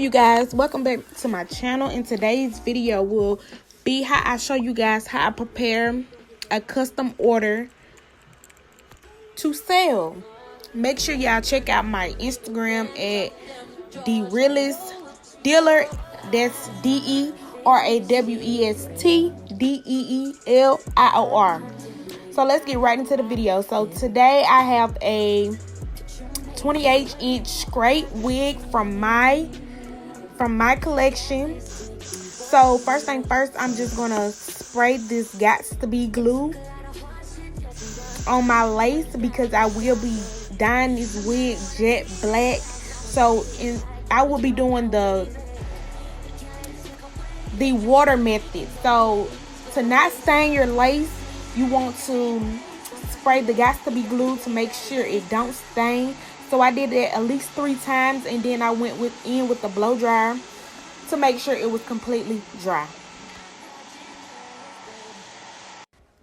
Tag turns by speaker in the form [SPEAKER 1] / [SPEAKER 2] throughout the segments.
[SPEAKER 1] You guys, welcome back to my channel. In today's video will be how I show you guys how I prepare a custom order to sell. Make sure y'all check out my Instagram at the realest dealer. That's DERAWESTDEELIOR. So let's get right into the video. So today I have a 28-inch straight wig from my collection. So first thing first, I'm just gonna spray this Gots to Be glue on my lace because I will be dyeing this wig jet black. So I will be doing the water method. So to not stain your lace, you want to spray the Gots to Be glue to make sure it don't stain. So I did that at least 3 times, and then I went in with the blow dryer to make sure it was completely dry.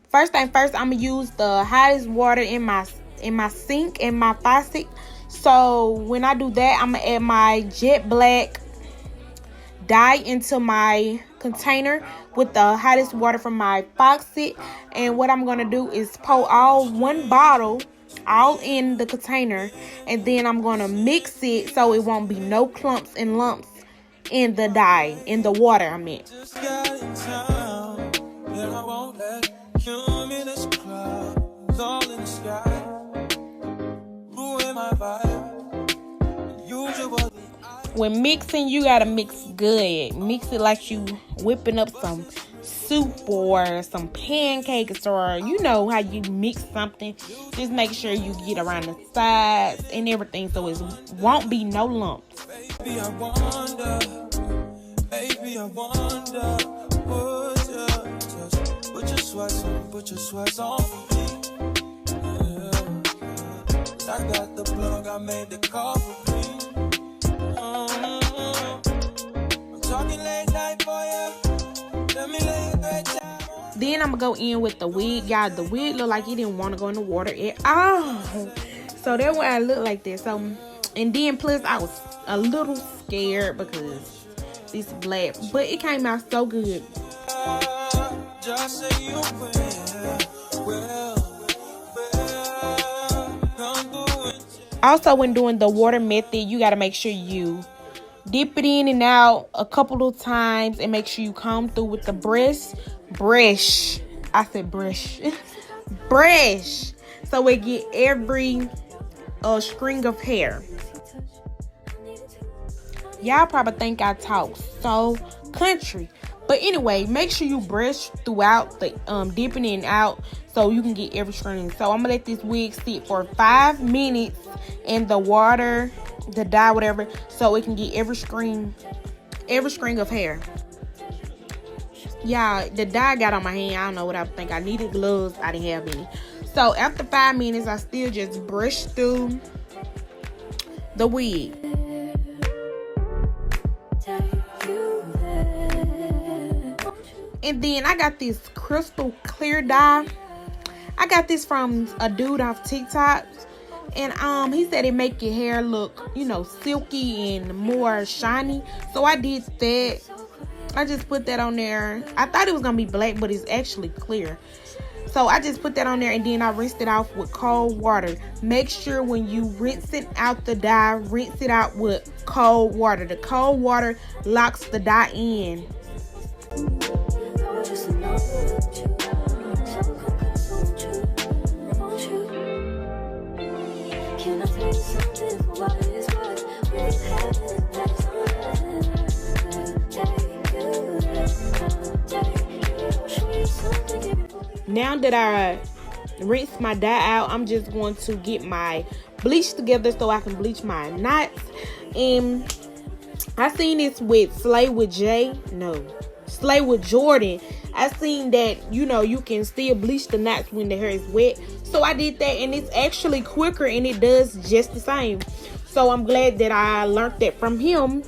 [SPEAKER 1] First thing first, I'm gonna use the hottest water in my sink and my faucet. So when I do that, I'm gonna add my jet black dye into my container with the hottest water from my faucet. And what I'm gonna do is pour one bottle all in the container, and then I'm gonna mix it so it won't be no clumps and lumps in the dye, in the water I meant. When mixing, you gotta mix good. Mix it like you whipping up some soup or some pancakes, or you know how you mix something. Just make sure you get around the sides and everything so it won't be no lumps. Baby, I wonder, put your sweats on for me. Yeah. I got the plug, I made the call for me. I'm talking late night for you. Then I'm gonna go in with the wig. Y'all, the wig looked like it didn't want to go in the water at all. So that's why I look like that. So, and then plus I was a little scared because this black, but it came out so good. Also, when doing the water method, you gotta make sure you dip it in and out a couple of times and make sure you comb through with the brush. I said brush. Brush. So we get every string of hair. Y'all probably think I talk so country. But anyway, make sure you brush throughout the dipping in and out so you can get every string. So I'm gonna let this wig sit for 5 minutes in the water, the dye, whatever, so it can get every string of hair. Yeah, the dye got on my hand. I don't know what I think. I needed gloves. I didn't have any. So after 5 minutes, I still just brush through the wig. And then I got this crystal clear dye. I got this from a dude off TikTok. And he said it make your hair look, you know, silky and more shiny. So I did that. I just put that on there. I thought it was gonna be black, but it's actually clear. So I just put that on there, and then I rinsed it off with cold water. Make sure when you rinse it out the dye, rinse it out with cold water. The cold water locks the dye in. Now that I rinsed my dye out, I'm just going to get my bleach together so I can bleach my knots. And I seen this with Slay with Jordan. I seen that, you know, you can still bleach the knots when the hair is wet. So I did that, and it's actually quicker, and it does just the same. So I'm glad that I learned that from him.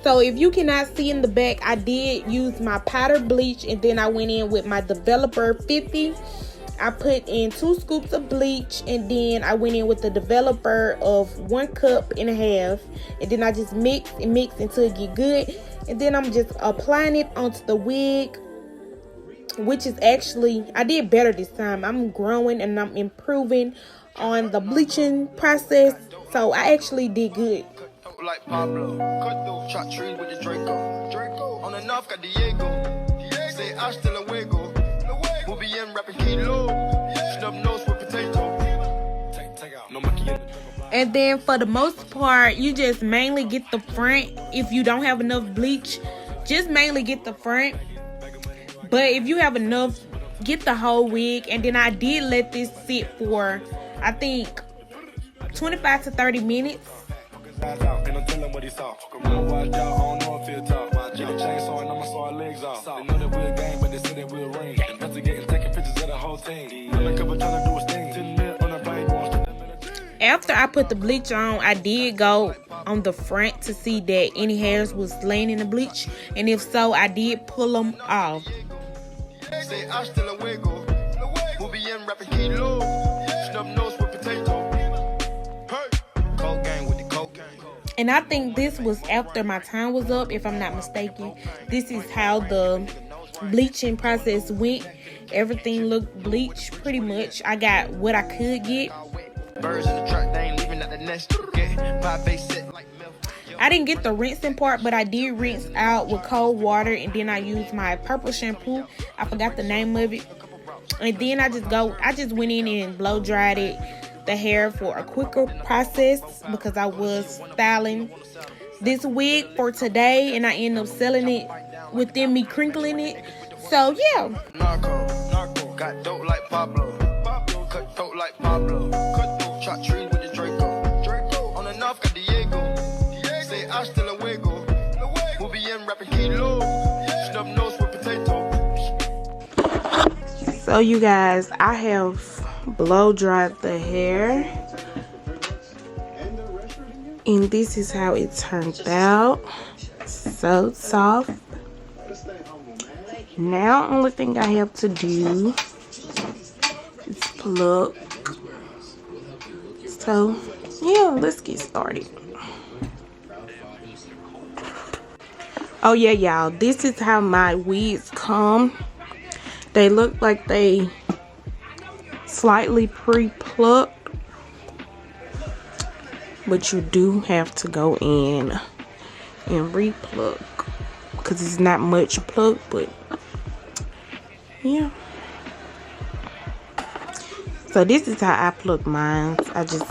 [SPEAKER 1] So if you cannot see in the back, I did use my powder bleach, and then I went in with my Developer 50. I put in 2 scoops of bleach, and then I went in with the developer of 1.5 cups, and then I just mix until it get good, and then I'm just applying it onto the wig, which is actually, I did better this time. I'm growing and I'm improving on the bleaching process, so I actually did good. Like Pablo, cut through, chop trees with the Draco. On the north got Diego. Say hasta luego. We'll be in rapping kilo. Snub nose with potato. And then for the most part, you just mainly get the front. If you don't have enough bleach, just mainly get the front. But if you have enough, get the whole wig. And then I did let this sit for, I think, 25 to 30 minutes. And I'm telling what he saw. I don't know if he'll talk. Get a chainsaw and I'ma saw our legs off. They know that we're a gang, but they say that we're a ring. Investigating, taking pictures of the whole team. Undercover trying to do his thing. After I put the bleach on, I did go on the front to see that any hairs was laying in the bleach. And if so, I did pull them off. Say hasta luego. We'll be in rapping kilo. Snub nose with potato. And I think this was after my time was up, if I'm not mistaken. This is how the bleaching process went. Everything looked bleached pretty much. I got what I could get. Birds in the truck, they ain't leaving at the nest. I didn't get the rinsing part, but I did rinse out with cold water, and then I used my purple shampoo. I forgot the name of it. And then I just went in and blow dried it. The hair for a quicker process because I was styling this wig for today, and I ended up selling it within me crinkling it. So yeah. Narco, got dope like Pablo. Cut throat like Pablo. Chop trees with the Draco. On the north got Diego. Say hasta luego. We'll be in rapping kilo. Snub nose with potato. So you guys, I have blow dried the hair, and this is how it turned out. So soft. Now only thing I have to do is pluck. So yeah, let's get started. Oh yeah, y'all, this is how my wigs come. They look like they slightly pre-plucked, but you do have to go in and re-pluck because it's not much pluck, but yeah. So this is how I pluck mine. I just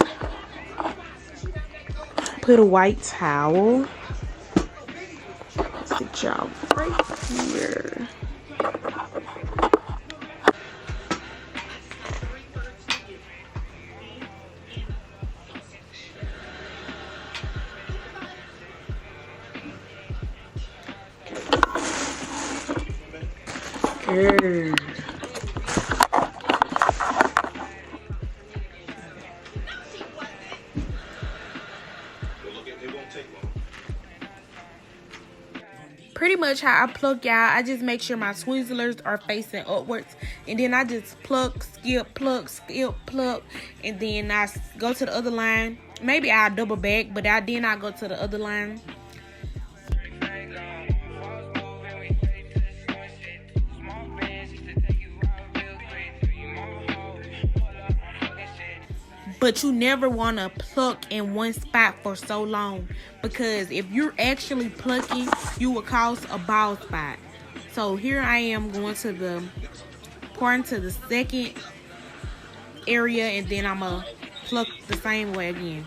[SPEAKER 1] put a white towel. Sit y'all right here. Pretty much how I pluck, y'all, I just make sure my Twizzlers are facing upwards, and then I just pluck, skip, pluck, and then I go to the other line. Maybe I'll double back, but then I go to the other line. But you never want to pluck in one spot for so long, because if you're actually plucking, you will cause a bald spot. So here I am going to pouring to the second area, and then I'm going to pluck the same way again.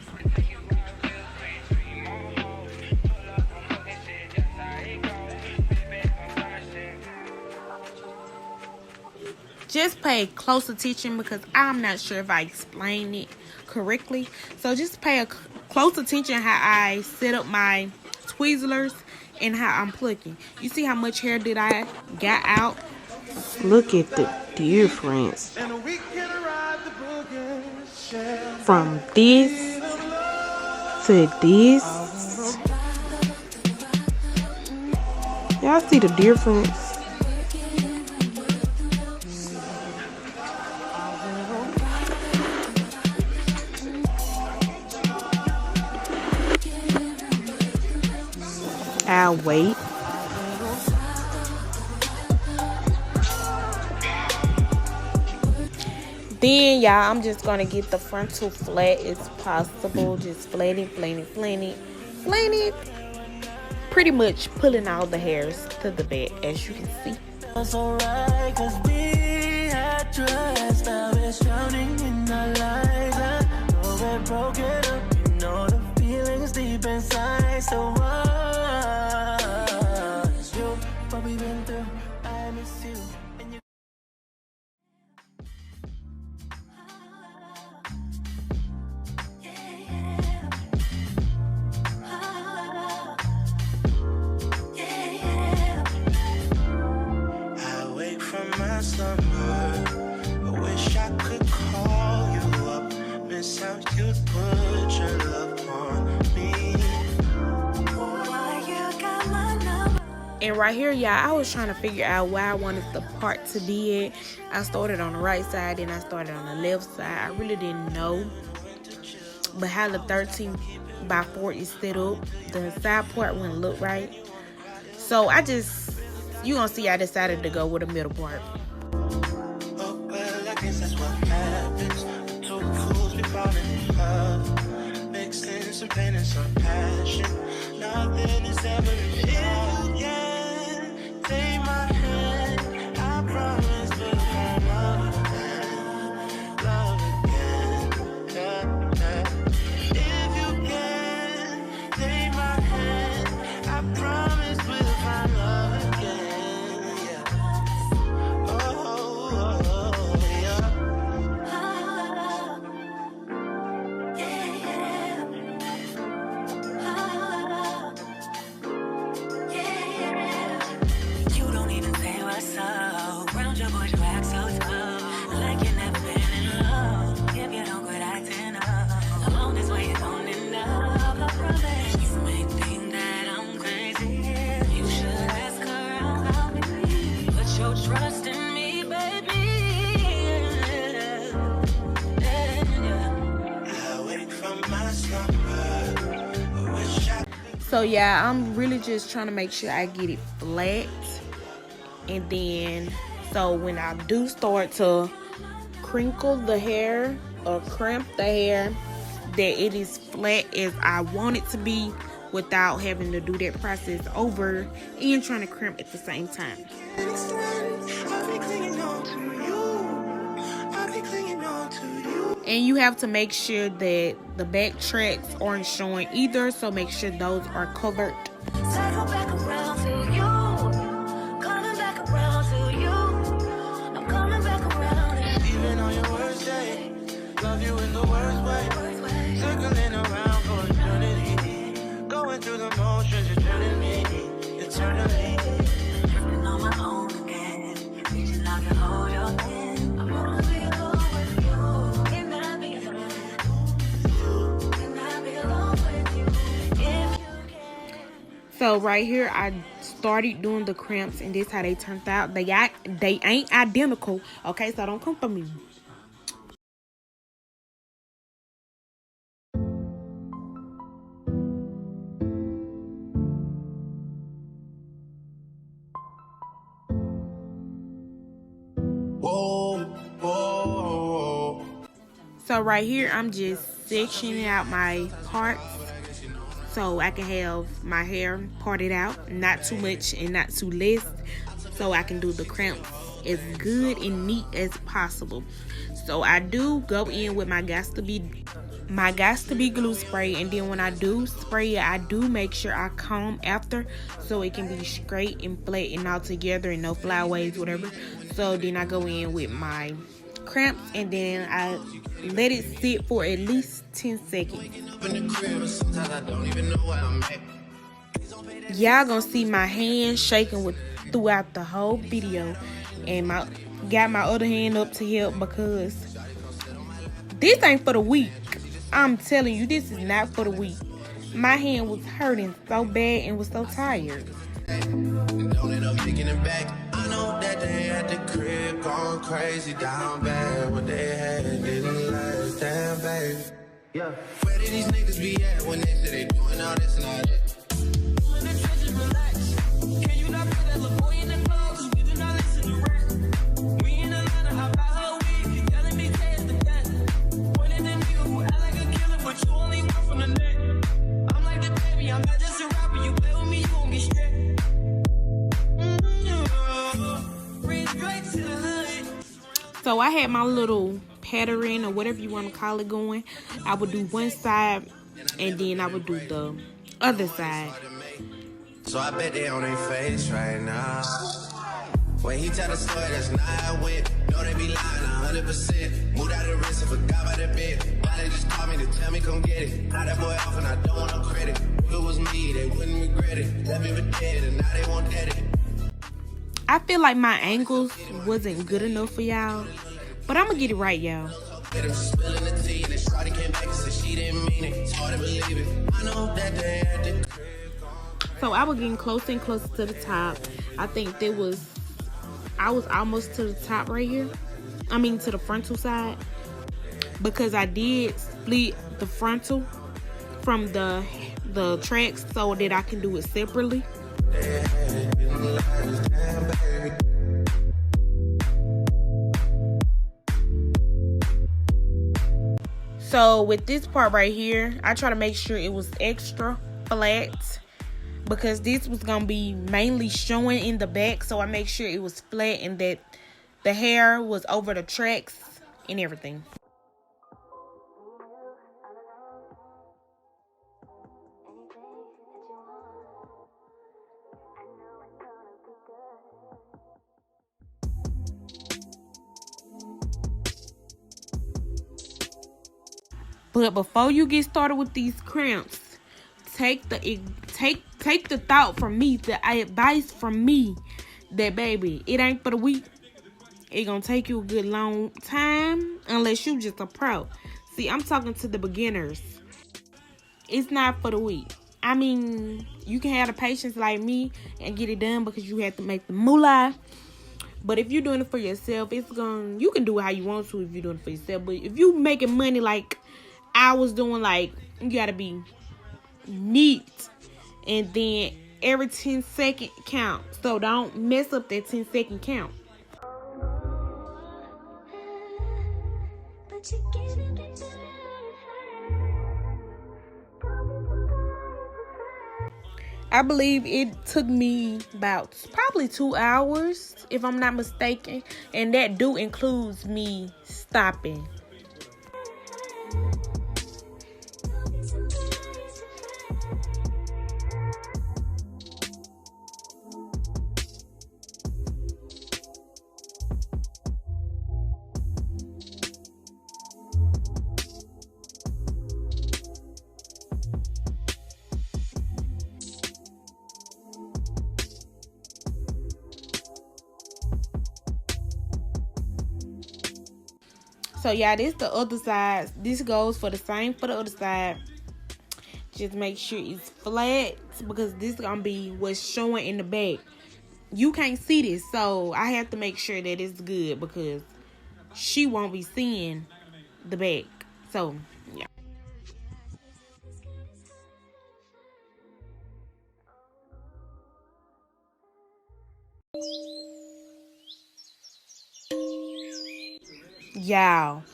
[SPEAKER 1] Just pay close attention because I'm not sure if I explained it correctly. So just pay close attention how I set up my Twizzlers and how I'm plucking. You see how much hair did I got out? Look at the difference from this to this. Y'all see the difference? cannot wait. Then, y'all, I'm just going to get the frontal flat as possible. Just flat it. Pretty much pulling all the hairs to the back, as you can see.
[SPEAKER 2] That's alright, 'cause we had trust. Now it's drowning in our lives. I know we're broken up. You know the feelings deep inside. So it's you, what we've been through. I miss you. And you. I wish I could call you up, miss how you put your love on me.
[SPEAKER 1] And right here, y'all, I was trying to figure out where I wanted the part to be at. I started on the right side, then I started on the left side. I really didn't know. But how the 13x4 is set up, the side part wouldn't look right. So you gonna see I decided to go with the middle part.
[SPEAKER 2] That's what happens. Two fools be falling in love, mixing some pain and some passion. Nothing is ever enough. If you can take my hand, I promise we'll fall love again. If you can take my hand, I promise we'll find love again. Yeah. Oh. Trust in me, baby. I wake from my slumber.
[SPEAKER 1] So yeah, I'm really just trying to make sure I get it flat. And then, so when I do start to crinkle the hair or crimp the hair, that it is flat as I want it to be without having to do that process over and trying to crimp at the same time. And you have to make sure that the back tracks aren't showing either, so make sure those are covered.
[SPEAKER 2] Cycle back around to you, coming back around to you. I'm coming back around. Even on your worst day, love you in the worst way. Circling around for eternity, going through the motions, you're turning me eternally. Living on my own again, reaching out to hold your hand. I wanna be alone with you. Can I be alone? Can I be alone with you?
[SPEAKER 1] So right here, I started doing the crimps, and this how they turned out. They ain't identical, okay? So don't come for me. So right here, I'm just sectioning out my parts so I can have my hair parted out, not too much and not too less, so I can do the crimps as good and neat as possible. So I do go in with my Got to Be glue spray, and then when I do spray it, I do make sure I comb after so it can be straight and flat and all together and no flyaways, whatever. So then I go in with my crimps, and then I let it sit for at least 10 seconds. Y'all gonna see my hand shaking throughout the whole video, and got my other hand up to help because this ain't for the weak. I'm telling you, this is not for the weak. My hand was hurting so bad and was so tired.
[SPEAKER 2] Don't end up taking it back. I know that they at the crib going crazy down bad. What they had didn't last, damn baby. Yeah. Where did these niggas be at when they say they doing all this and all that? Can you not put that little boy in the club? 'Cause we do not listen to rap. We in Atlanta, how about her wig? You telling me say it's the best. Pointing at nigga who act like a killer, but you only work from the neck. I'm like the baby, I'm not just a rapper. You play with me, you gon' get stripped. Bring straight to the hood.
[SPEAKER 1] So I had my little pattern or whatever you want to call it going. I would do one side and then I would do the other side.
[SPEAKER 2] So I bet they on their face right now. When he tell the story, that's not how it went. Know they be lying 100%. Moved out the risk and forgot about the bed. Why they just call me to tell me come get it? Now that boy off and I don't want no credit. If it was me, they wouldn't regret it. Left me for dead and now they won't get it.
[SPEAKER 1] I feel like my angles wasn't good enough for y'all, but I'm gonna get it right, y'all. So I was getting closer and closer to the top. I think I was almost to the top right here. I mean to the frontal side, because I did split the frontal from the tracks so that I can do it separately. So with this part right here, I try to make sure it was extra flat because this was gonna be mainly showing in the back. So I make sure it was flat and that the hair was over the tracks and everything. But before you get started with these crimps, take the thought from me, the advice from me that, baby, it ain't for the weak. It gonna take you a good long time unless you just a pro. See, I'm talking to the beginners. It's not for the weak. I mean, you can have the patience like me and get it done because you have to make the moolah. But if you're doing it for yourself, you can do it how you want to if you're doing it for yourself. But if you making money like I was doing, like, you gotta be neat, and then every 10-second count. So don't mess up that 10-second count. I believe it took me about probably 2 hours, if I'm not mistaken, and that includes me stopping. So yeah, this the other side. This goes for the same for the other side. Just make sure it's flat because this is gonna be what's showing in the back. You can't see this, so I have to make sure that it's good because she won't be seeing the back. So yeah. Y'all,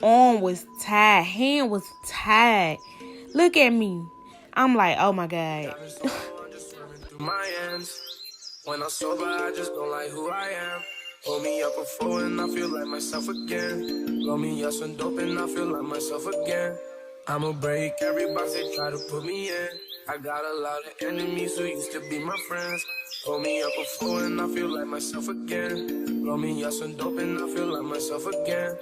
[SPEAKER 1] arm was tied, hand was tied. Look at me. I'm like, oh my God.
[SPEAKER 2] When I'm sober, I just don't like who I am. Hold me up before and I feel like myself again. Blow me up some dope and I feel like myself again. I'ma break every box they try to put me in. I got a lot of enemies who used to be my friends. Hold me up before and I feel like myself again. Blow me up some dope and I feel like myself again.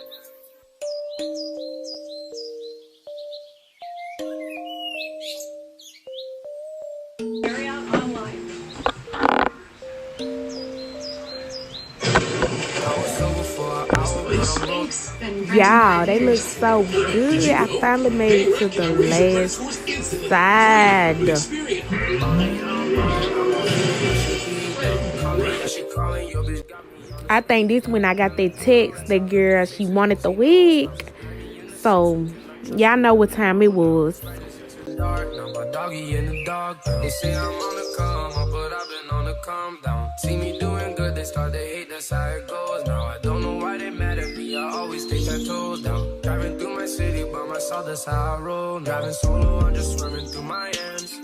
[SPEAKER 1] Y'all, they look so good. I finally made it to the last side. I think this when I got that text, that girl, she wanted the wig. So, y'all know what time it was.
[SPEAKER 2] They say I'm on the come up, but I've been on the calm down. See me doing good, they start to hate, that's how it goes now. I don't know why they mad at me, I always stay 10 toes down. Driving through my city by myself, that's how I roll. Driving solo, I'm just swerving through my ends.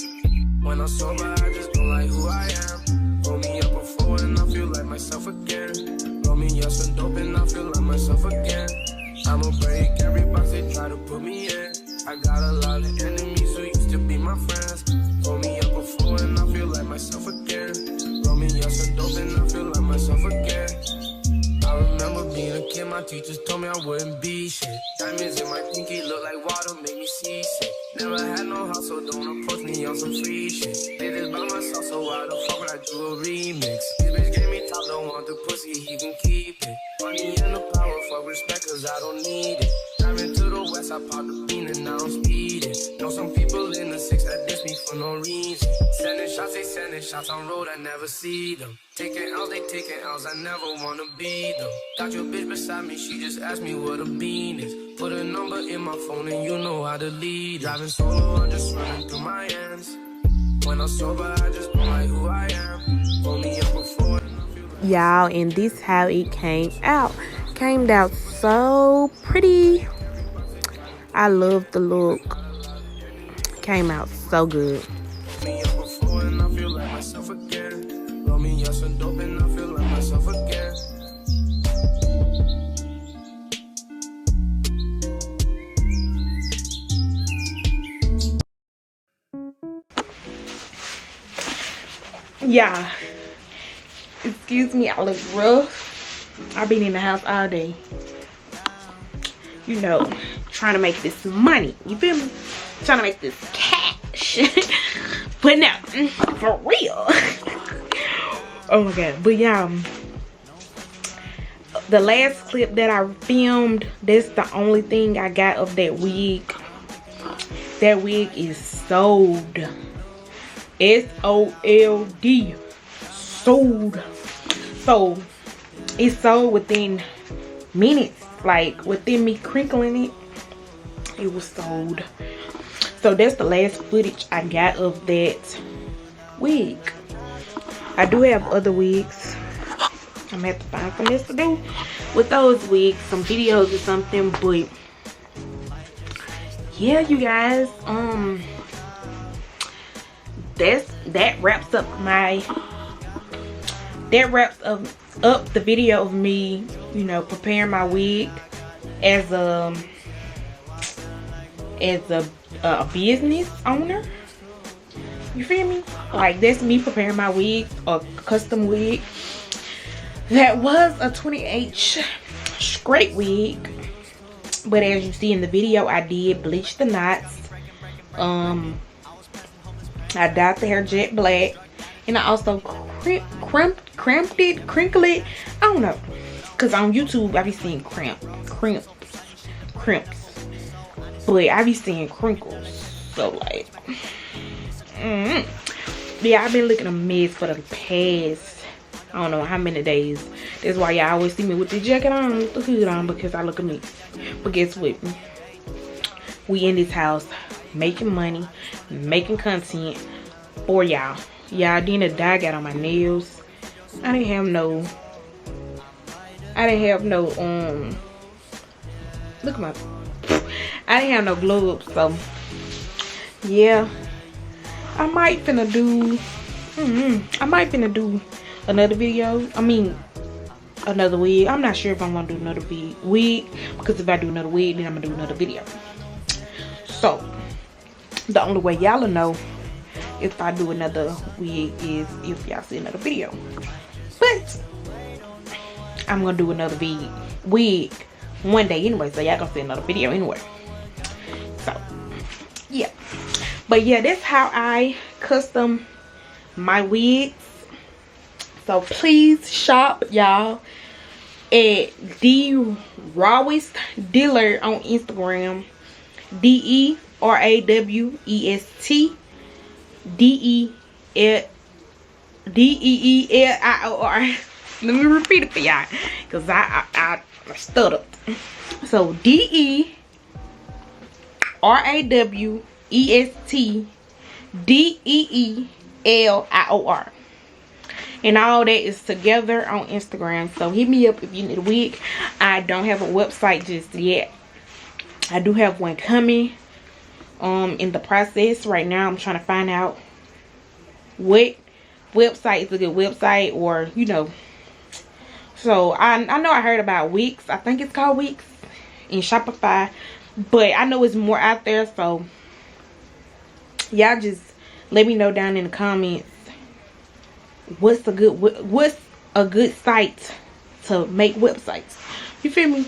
[SPEAKER 2] When I'm sober, I just don't like who I am. Roll me up a four and I feel like myself again. Roll me up some dope and I feel like myself again. I'ma break every box they try to put me in. I got a lot of enemies who used to be my friends. Roll me up a four and I feel like myself again. Roll me up some dope and I feel like myself again. I remember being a kid, my teachers told me I wouldn't be shit. Diamonds in my pinky look like water, make me see shit. Never had no house, so don't approach me on some free shit. Did this by myself, so why the fuck would I do a remix? This bitch gave me top, don't want the pussy, he can keep it. Money and the power, fuck respect, cause I don't need it. Driving to the west, I popped the bean and now I'm speeding. Know some people in the six that diss me for no reason. Sending shots, they sending shots on road, I never see them. Taking L's, they taking L's, I never wanna be them. Got your bitch beside me, she just asked me what a bean is. Put a number in my phone and you know how to lead. Driving solo, I'm just running through my ends. When I'm sober, I just don't like who I am. Roll me up before.
[SPEAKER 1] Y'all, and this how it came out. Came out so pretty. I love the look. Came out so good.
[SPEAKER 2] Me up before and I feel like myself again. Roll me up some dope and I feel like myself again.
[SPEAKER 1] Yeah. Excuse me, I look rough. I've been in the house all day. You know, trying to make this money. You feel me? Trying to make this cash. But no, for real. Oh my god. But yeah, the last clip that I filmed, that's the only thing I got of that wig. That wig is sold. S-O-L-D. Sold. So it's sold within minutes. Like within me crinkling it, it was sold. So that's the last footage I got of that wig. I do have other wigs. I'm gonna have to find something else to do with those wigs, some videos or something. But yeah, you guys, that wraps up up the video of me, you know, preparing my wig as a business owner. You feel me? Like, that's me preparing my wig, a custom wig. That was a 20H straight wig, but as you see in the video, I did bleach the knots. I dyed the hair jet black, and I also crimped it, crinkled it. I don't know, cause on YouTube I be seeing crimps, but I be seeing crinkles. So like, yeah, I've been looking a mess for the past, I don't know how many days. That's why y'all always see me with the jacket on, with the hood on, because I look a mess. But guess what? We in this house making money, making content for y'all. Y'all, then the dye got on my nails. I didn't have no look at my, I didn't have no gloves. So yeah, I might finna do another video. I mean, another wig. I'm not sure if I'm gonna do another wig, because if I do another wig, then I'm gonna do another video. So the only way y'all will know if I do another wig is if y'all see another video. But I'm gonna do another wig one day anyway, so y'all gonna see another video anyway. So yeah, but yeah, that's how I custom my wigs. So please shop, y'all, at the Rawest Dealer on Instagram. DERAWESTDEELIOR. Let me repeat it for y'all, because I stuttered. So DERAWESTDEELIOR. And all that is together on Instagram. So hit me up if you need a wig. I don't have a website just yet. I do have one coming in the process. Right now I'm trying to find out what website is a good website, or you know. So I know I heard about Wix. I think it's called Wix in Shopify, but I know it's more out there. So y'all just let me know down in the comments what's a good site to make websites. You feel me?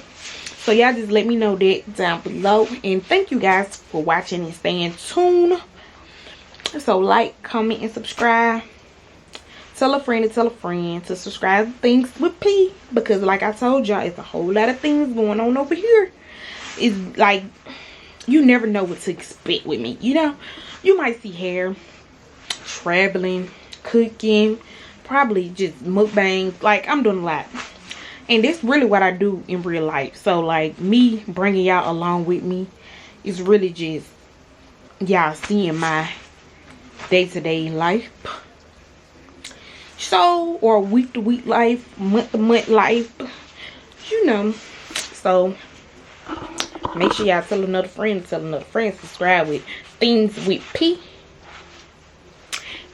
[SPEAKER 1] So y'all just let me know that down below. And thank you guys for watching and staying tuned. So like, comment, and subscribe. Tell a friend to subscribe to Things with P. Because like I told y'all, it's a whole lot of things going on over here. It's like, you never know what to expect with me. You know, you might see hair, traveling, cooking, probably just mukbangs. Like, I'm doing a lot. And that's really what I do in real life. So like, me bringing y'all along with me is really just y'all seeing my day-to-day life. So, or week-to-week life, month-to-month life, you know. So make sure y'all tell another friend, subscribe with Things with P.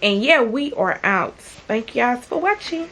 [SPEAKER 1] And yeah, we are out. Thank you guys for watching.